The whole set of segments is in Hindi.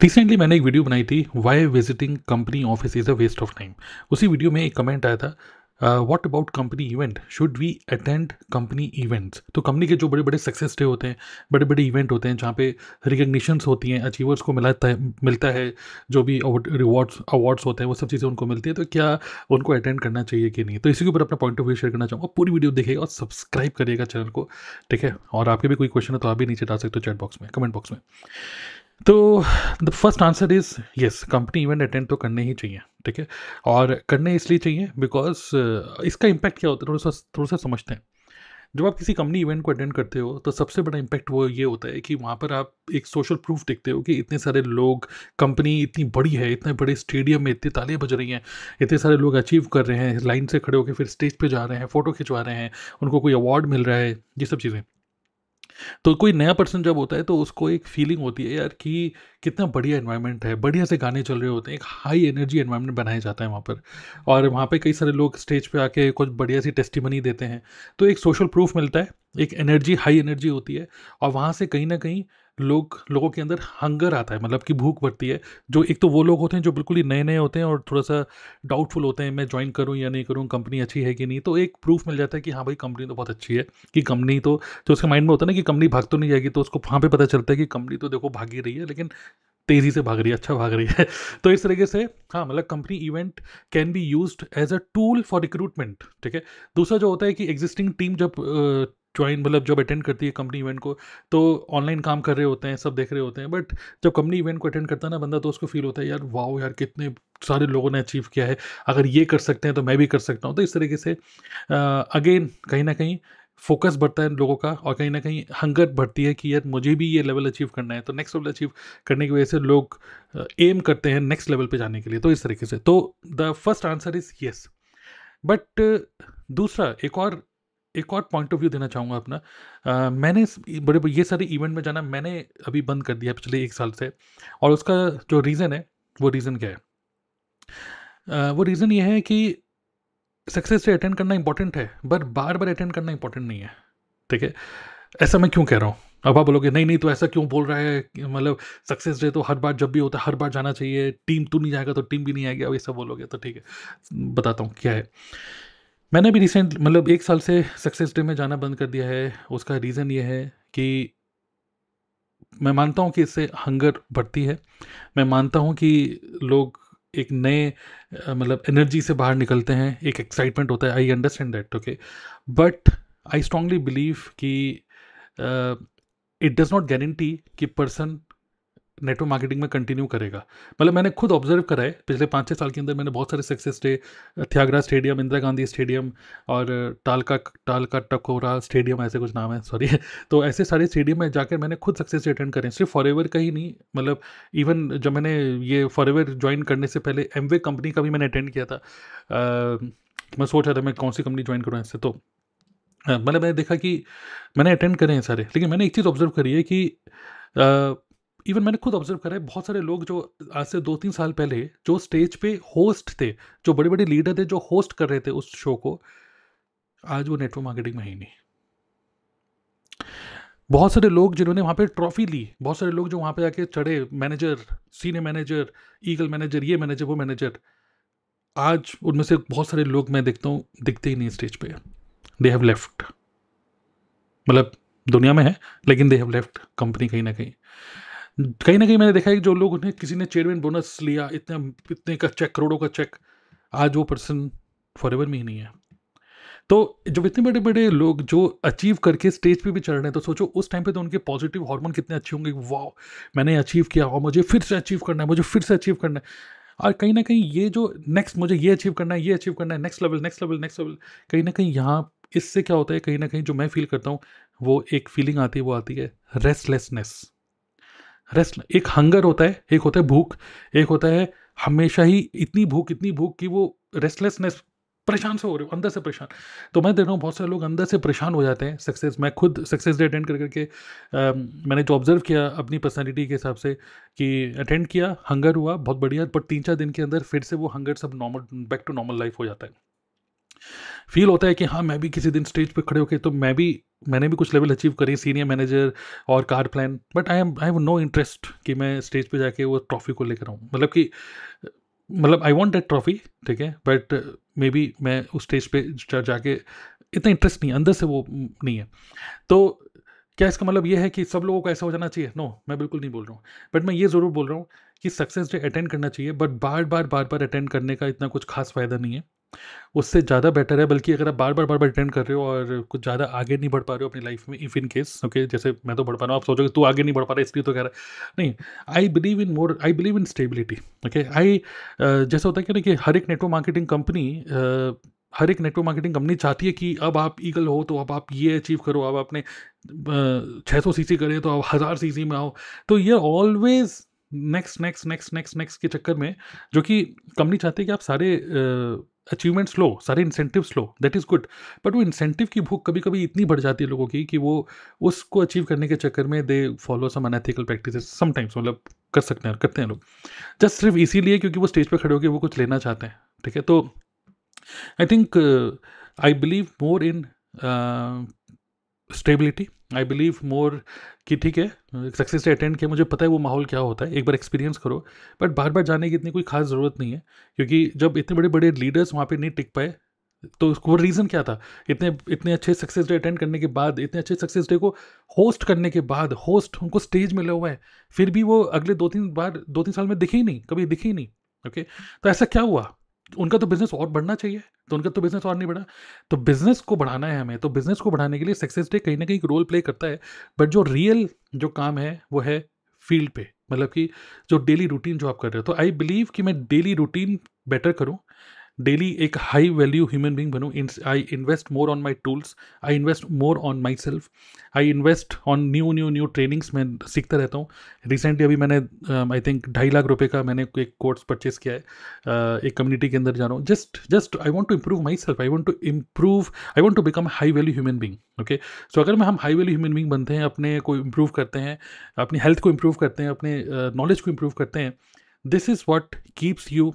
रिसेंटली मैंने एक वीडियो बनाई थी why visiting company office is a waste of time. उसी वीडियो में एक कमेंट आया था, what about company event, should we attend company events. तो कंपनी के जो बड़े बड़े सक्सेस डे होते हैं, बड़े बड़े इवेंट होते हैं जहाँ पे रिकग्निशंस होती हैं, अचीवर्स को मिलता है जो भी रिवॉर्ड्स अवार्ड्स होते हैं वो सब चीज़ें उनको मिलती है, तो क्या उनको अटेंड करना चाहिए कि नहीं। तो इसी के ऊपर अपना पॉइंट ऑफ व्यू शेयर करना चाहूँगा। पूरी वीडियो देखिएगा और सब्सक्राइब करिएगा चैनल को, ठीक है। और आपके भी कोई क्वेश्चन है तो आप भी नीचे डाल सकते हो चैट बॉक्स में, कमेंट बॉक्स में। तो the first answer is yes, company event attend तो करने ही चाहिए, ठीक है। और करने इसलिए चाहिए बिकॉज इसका इम्पैक्ट क्या होता है, थोड़ा सा समझते हैं। जब आप किसी कंपनी इवेंट को अटेंड करते हो तो सबसे बड़ा इम्पैक्ट वो ये होता है कि वहाँ पर आप एक सोशल प्रूफ देखते हो कि इतने सारे लोग, कंपनी इतनी बड़ी है, इतने बड़े स्टेडियम में इतनी तालियां बज रही हैं, इतने सारे लोग अचीव कर रहे हैं, लाइन से खड़े होकर फिर स्टेज पे जा रहे हैं, फ़ोटो खिंचवा रहे हैं, उनको कोई अवार्ड मिल रहा है, ये सब चीज़ें। तो कोई नया पर्सन जब होता है तो उसको एक फीलिंग होती है यार कि कितना बढ़िया एनवायरनमेंट है, बढ़िया से गाने चल रहे होते हैं, एक हाई एनर्जी एनवायरनमेंट बनाया जाता है वहाँ पर। और वहाँ पे कई सारे लोग स्टेज पे आके कुछ बढ़िया सी टेस्टिमनी देते हैं, तो एक सोशल प्रूफ मिलता है, एक एनर्जी, हाई एनर्जी होती है। और वहाँ से कहीं ना कहीं लोगों के अंदर हंगर आता है, मतलब कि भूख बढ़ती है। जो एक तो वो लोग होते हैं जो बिल्कुल ही नए नए होते हैं और थोड़ा सा डाउटफुल होते हैं, मैं ज्वाइन करूँ या नहीं करूँ, कंपनी अच्छी है कि नहीं। तो एक प्रूफ मिल जाता है कि हाँ भाई, कंपनी तो बहुत अच्छी है, कि कंपनी तो उसके माइंड में होता है ना कि कंपनी भाग तो नहीं जाएगी, तो उसको वहाँ पे पता चलता है कि कंपनी तो देखो भाग ही रही है, लेकिन तेज़ी से भाग रही है, अच्छा भाग रही है। तो इस तरीके से हाँ, मतलब company event can be used as a tool for recruitment, ठीक है। दूसरा जो होता है कि एग्जिस्टिंग टीम जब ज्वाइन, मतलब जब अटेंड करती है कंपनी इवेंट को, तो ऑनलाइन काम कर रहे होते हैं, सब देख रहे होते हैं, बट जब कंपनी इवेंट को अटेंड करता है ना बंदा, तो उसको फील होता है यार वाओ, यार कितने सारे लोगों ने अचीव किया है, अगर ये कर सकते हैं तो मैं भी कर सकता हूँ। तो इस तरीके से अगेन कहीं ना कहीं फोकस बढ़ता है लोगों का, और कहीं ना कहीं हंगर बढ़ती है कि यार मुझे भी ये लेवल अचीव करना है। तो नेक्स्ट लेवल अचीव करने की वजह से लोग एम करते हैं नेक्स्ट लेवल पे जाने के लिए। तो इस तरीके से तो the first answer is yes. But दूसरा एक और पॉइंट ऑफ व्यू देना चाहूँगा अपना। मैंने बड़े ये सारे इवेंट में जाना मैंने अभी बंद कर दिया पिछले 1 साल से। और उसका जो रीज़न है, वो रीज़न क्या है? वो रीज़न ये है कि सक्सेस से अटेंड करना इंपॉर्टेंट है, पर बार बार अटेंड करना इंपॉर्टेंट नहीं है, ठीक है। ऐसा मैं क्यों कह रहा हूँ? अब आप बोलोगे नहीं नहीं, तो ऐसा क्यों बोल रहा है मतलब सक्सेस डे तो हर बार जब भी होता है हर बार जाना चाहिए, टीम तू नहीं जाएगा तो टीम भी नहीं आएगी, अब ये सब बोलोगे तो ठीक है, बताता हूँ क्या है। मैंने भी रिसेंट, मतलब 1 साल से सक्सेस डे में जाना बंद कर दिया है। उसका रीज़न ये है कि मैं मानता हूँ कि इससे हंगर बढ़ती है। मैं मानता हूँ कि लोग एक नए मतलब एनर्जी से बाहर निकलते हैं, एक एक्साइटमेंट होता है, I understand that, okay. But I strongly believe कि इट डज़ नॉट गारंटी कि पर्सन नेटवर्क मार्केटिंग में कंटिन्यू करेगा। मतलब मैंने खुद ऑब्जर्व करा है पिछले 5-6 साल के अंदर, मैंने बहुत सारे success day, Thyagaraj stadium, Indira Gandhi stadium, और टालका टकोरा स्टेडियम, ऐसे कुछ नाम है, सॉरी। तो ऐसे सारे स्टेडियम में जाकर मैंने खुद सक्सेस डे अटेंड करे, सिर्फ फॉरएवर का ही नहीं। मतलब इवन जब मैंने ये फॉरएवर ज्वाइन करने से पहले एमवे कंपनी का भी मैंने अटेंड किया था। मैं सोच रहा था मैं कौन सी कंपनी ज्वाइन करूँ ऐसे। तो मतलब मैंने देखा कि मैंने अटेंड करे हैं सारे, लेकिन मैंने एक चीज़ ऑब्जर्व करी है कि इवन मैंने खुद ऑब्जर्व करा है, बहुत सारे लोग जो आज से 2-3 साल पहले जो स्टेज पे होस्ट थे, जो बड़े बड़े लीडर थे जो होस्ट कर रहे थे उस शो को, आज वो नेटवर्क मार्केटिंग में ही नहीं। बहुत सारे लोग जिन्होंने वहाँ पे ट्रॉफी ली, बहुत सारे लोग जो वहाँ पे आके चढ़े, manager, senior manager, eagle manager, ये मैनेजर वो मैनेजर, आज उनमें से बहुत सारे लोग मैं देखता हूँ दिखते ही नहीं स्टेज पे। दे हैव लेफ्ट, मतलब दुनिया में है, लेकिन दे हैव लेफ्ट कंपनी। कहीं ना कहीं मैंने देखा है कि जो लोग, उन्हें किसी ने चेयरमैन बोनस लिया, इतने इतने का चेक, करोड़ों का चेक, आज वो पर्सन फॉरएवर में ही नहीं है। तो जब इतने बड़े बड़े लोग जो अचीव करके स्टेज पे भी चढ़ रहे हैं, तो सोचो उस टाइम पे तो उनके पॉजिटिव हार्मोन कितने अच्छे होंगे, वाह मैंने अचीव किया और मुझे फिर से अचीव करना है, मुझे फिर से अचीव करना है। और कहीं ना कहीं ये जो नेक्स्ट, मुझे ये अचीव करना है, ये अचीव करना है, next level, next level, next level, कहीं ना कहीं यहाँ इससे क्या होता है, कहीं ना कहीं जो मैं फील करता हूँ, वो एक फीलिंग आती है, वो आती है रेस्टलेसनेस। रेस्ट, एक हंगर होता है, एक होता है भूख, एक होता है हमेशा ही इतनी भूख कि वो रेस्टलेसनेस, परेशान से हो रहे हो, अंदर से परेशान। तो मैं देख रहा हूँ बहुत सारे लोग अंदर से परेशान हो जाते हैं सक्सेस। मैं खुद सक्सेस डे अटेंड कर करके मैंने जो ऑब्जर्व किया अपनी पर्सनैलिटी के हिसाब से, कि अटेंड किया, हंगर हुआ बहुत बढ़िया, पर 3-4 दिन के अंदर फिर से वो हंगर सब normal, back to normal life हो जाता है। फील होता है कि हाँ मैं भी किसी दिन स्टेज पे खड़े होके तो मैंने भी कुछ लेवल अचीव करी, सीनियर मैनेजर और car plan, but I have no interest कि मैं स्टेज पे जाके वो ट्रॉफी को लेकर आऊँ। मतलब कि मतलब आई वांट दैट ट्रॉफी, ठीक है, बट मे बी मैं उस स्टेज पे जाके इतना इंटरेस्ट नहीं है, अंदर से वो नहीं है। तो क्या इसका मतलब ये है कि सब लोगों को ऐसा हो जाना चाहिए? नो, मैं बिल्कुल नहीं बोल रहा हूँ। बट मैं ये ज़रूर बोल रहा हूँ कि सक्सेस डे अटेंड करना चाहिए, बट बार-बार अटेंड करने का इतना कुछ ख़ास फ़ायदा नहीं है। उससे ज़्यादा बेटर है, बल्कि अगर आप बार-बार अटेंड कर रहे हो और कुछ ज़्यादा आगे नहीं बढ़ पा रहे हो अपनी लाइफ़ में, इफ़ इन केस ओके, जैसे मैं तो बढ़ पा रहा हूँ, आप सोचोगे तू आगे नहीं बढ़ पा रहा है इसलिए तो कह रहा है। नहीं, I believe in stability, okay. जैसा होता है कि ना कि हर एक नेटवर्क मार्केटिंग कंपनी चाहती है कि अब आप ईगल हो तो अब आप ये अचीव करो, अब आपने 600 सीसी करे तो अब 1000 सीसी में आओ। तो ये ऑलवेज नेक्स्ट के चक्कर में, जो कि कंपनी चाहती है कि आप सारे अचीवमेंट्स लो, सारे incentives low, that is good. But वो इंसेंटिव की भूख कभी कभी इतनी बढ़ जाती है लोगों की कि वो उसको अचीव करने के चक्कर में they follow some unethical practices sometimes, मतलब करते हैं लोग, जस्ट सिर्फ इसीलिए क्योंकि वो स्टेज पे खड़े होकर वो कुछ लेना चाहते हैं, ठीक है। तो I think I believe more in stability. I believe मोर कि ठीक है, सक्सेस से अटेंड किया, मुझे पता है वो माहौल क्या होता है, एक बार एक्सपीरियंस करो। बट बार बार जाने की इतनी कोई खास ज़रूरत नहीं है, क्योंकि जब इतने बड़े बड़े लीडर्स वहाँ पे नहीं टिक पाए, तो वो रीज़न क्या था? इतने इतने अच्छे सक्सेस डे अटेंड करने के बाद, इतने अच्छे सक्सेस डे को होस्ट करने के बाद, होस्ट उनको स्टेज मिला हुआ है, फिर भी वो अगले 2-3 साल में दिखे ही नहीं, कभी दिखे ही नहीं, ओके। तो ऐसा क्या हुआ? उनका तो बिजनेस और बढ़ना चाहिए, तो उनका तो बिजनेस और नहीं बढ़ा। तो बिजनेस को बढ़ाना है हमें, तो बिजनेस को बढ़ाने के लिए सक्सेस डे कहीं ना कहीं एक रोल प्ले करता है। बट जो रियल जो काम है वो है फील्ड पे, मतलब कि जो डेली रूटीन जो आप कर रहे हो। तो आई बिलीव कि मैं डेली रूटीन बेटर करूं, डेली एक हाई वैल्यू ह्यूमन बींग बनूं। I invest more on my tools, I invest more on myself, I invest on new trainings. मैं सीखता रहता हूँ। रिसेंटली अभी मैंने आई थिंक 2.5 लाख रुपए का मैंने एक कोर्स परचेस किया है, एक कम्युनिटी के अंदर जा रहा हूँ। Just I want to improve myself, I want to become high value human being, okay. So अगर हम हाई वैल्यू ह्यूमन बींग बनते हैं, अपने को इम्प्रूव करते हैं, अपनी हेल्थ को इम्प्रूव करते हैं, अपने नॉलेज को इम्प्रूव करते हैं, this is what keeps you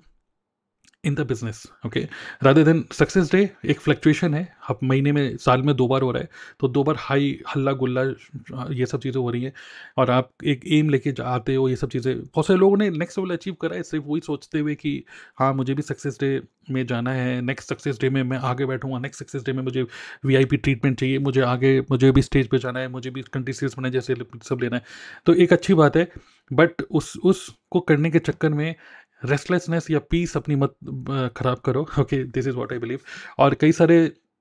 in the business, okay. Rather than success day एक फ्लक्चुएशन है, अब महीने में साल में 2 बार हो रहा है, तो 2 बार हाई हल्ला गुल्ला ये सब चीज़ें हो रही हैं, और आप एक एम लेके आते हो। ये सब चीज़ें बहुत सारे लोगों ने नेक्स्ट लेवल अचीव करा है सिर्फ वही सोचते हुए कि हाँ मुझे भी सक्सेस डे में जाना है, नेक्स्ट सक्सेस डे में मैं आगे बैठूंगा, नेक्स्ट सक्सेस डे में मुझे वीआईपी ट्रीटमेंट चाहिए, मुझे भी स्टेज पे जाना है, मुझे भी कंट्री सीरीज बनाए जैसे सब लेना है। तो एक अच्छी बात है, बट उसको करने के चक्कर में रेस्टलेसनेस या पीस अपनी मत खराब करो, okay. This is what I believe. और कई सारे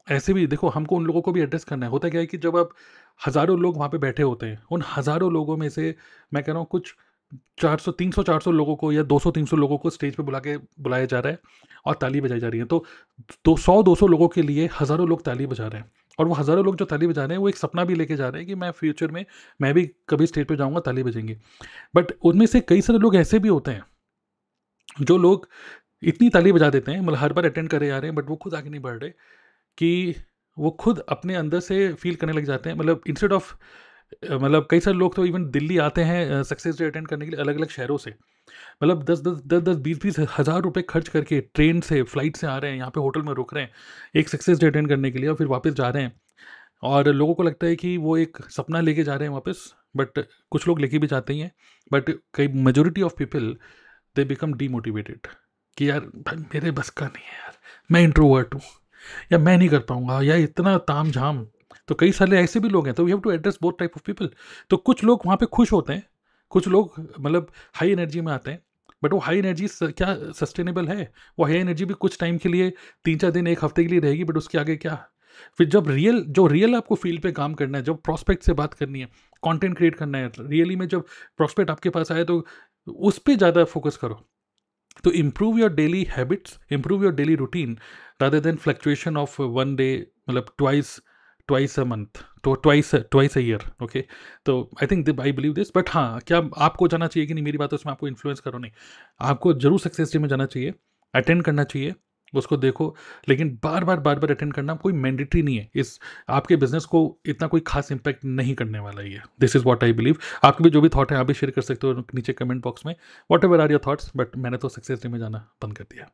ऐसे भी देखो, हमको उन लोगों को भी एड्रेस करना है। होता क्या है कि जब आप हज़ारों लोग वहाँ पे बैठे होते हैं, उन हज़ारों लोगों में से मैं कह रहा हूँ कुछ 400 300 400 लोगों को या 200 300 लोगों को स्टेज पे बुलाया जा रहा है और ताली बजाई जा रही है। तो 200 200 लोगों के लिए हज़ारों लोग ताली बजा रहे हैं, और वो हज़ारों लोग जो ताली बजा रहे हैं वो एक सपना भी लेके जा रहे हैं कि मैं फ्यूचर में मैं भी कभी स्टेज पे जाऊँगा, ताली बजेंगे। बट उनमें से कई सारे लोग ऐसे भी होते हैं, जो लोग इतनी ताली बजा देते हैं, मतलब हर बार अटेंड करे जा रहे हैं, बट वो खुद आगे नहीं बढ़ रहे, कि वो खुद अपने अंदर से फील करने लग जाते हैं। मतलब इंस्टेड ऑफ मतलब कई सारे लोग तो इवन दिल्ली आते हैं सक्सेस डे अटेंड करने के लिए, अलग अलग शहरों से। मतलब 10 10 10 10 20 20 हज़ार रुपए खर्च करके ट्रेन से फ्लाइट से आ रहे हैं, यहाँ पे होटल में रुक रहे हैं एक सक्सेस डे अटेंड करने के लिए, और फिर वापस जा रहे हैं। और लोगों को लगता है कि वो एक सपना लेके जा रहे हैं वापस, बट कुछ लोग लेके भी जाते ही हैं, बट कई majority of people they become demotivated कि यार भाई मेरे बस का नहीं है यार, मैं इंट्रोवर्ट हूँ, या मैं नहीं कर पाऊंगा, या इतना ताम झाम। तो कई सारे ऐसे भी लोग हैं, तो we have to address both type of people. तो कुछ लोग वहाँ पे खुश होते हैं, कुछ लोग मतलब हाई एनर्जी में आते हैं, बट वो हाई एनर्जी क्या सस्टेनेबल है? वो हाई एनर्जी भी कुछ टाइम के लिए, 3 4 दिन 1 हफ्ते के लिए रहेगी, बट उसके आगे क्या? फिर जब रियल आपको फील्ड पे काम करना है, जब प्रोस्पेक्ट से बात करनी है, कंटेंट क्रिएट करना है, रियली में जब प्रोस्पेक्ट आपके पास आए, तो उस पर ज़्यादा फोकस करो। तो improve your daily habits, improve your daily routine, rather than fluctuation of 1 day, मतलब twice a month, तो twice a year, okay। तो I think I believe this. But हाँ, क्या आपको जाना चाहिए कि नहीं, मेरी बात है उसमें आपको इन्फ्लुएंस करो नहीं। आपको जरूर सक्सेस डे में जाना चाहिए, अटेंड करना चाहिए, उसको देखो, लेकिन बार बार अटेंड करना कोई मैंडेटरी नहीं है। इस आपके बिजनेस को इतना कोई खास इंपैक्ट नहीं करने वाला ही है। This is what I believe. आपके भी जो भी थॉट है आप भी शेयर कर सकते हो नीचे कमेंट बॉक्स में, whatever are your thoughts. But मैंने तो सक्सेस डे में जाना बंद कर दिया।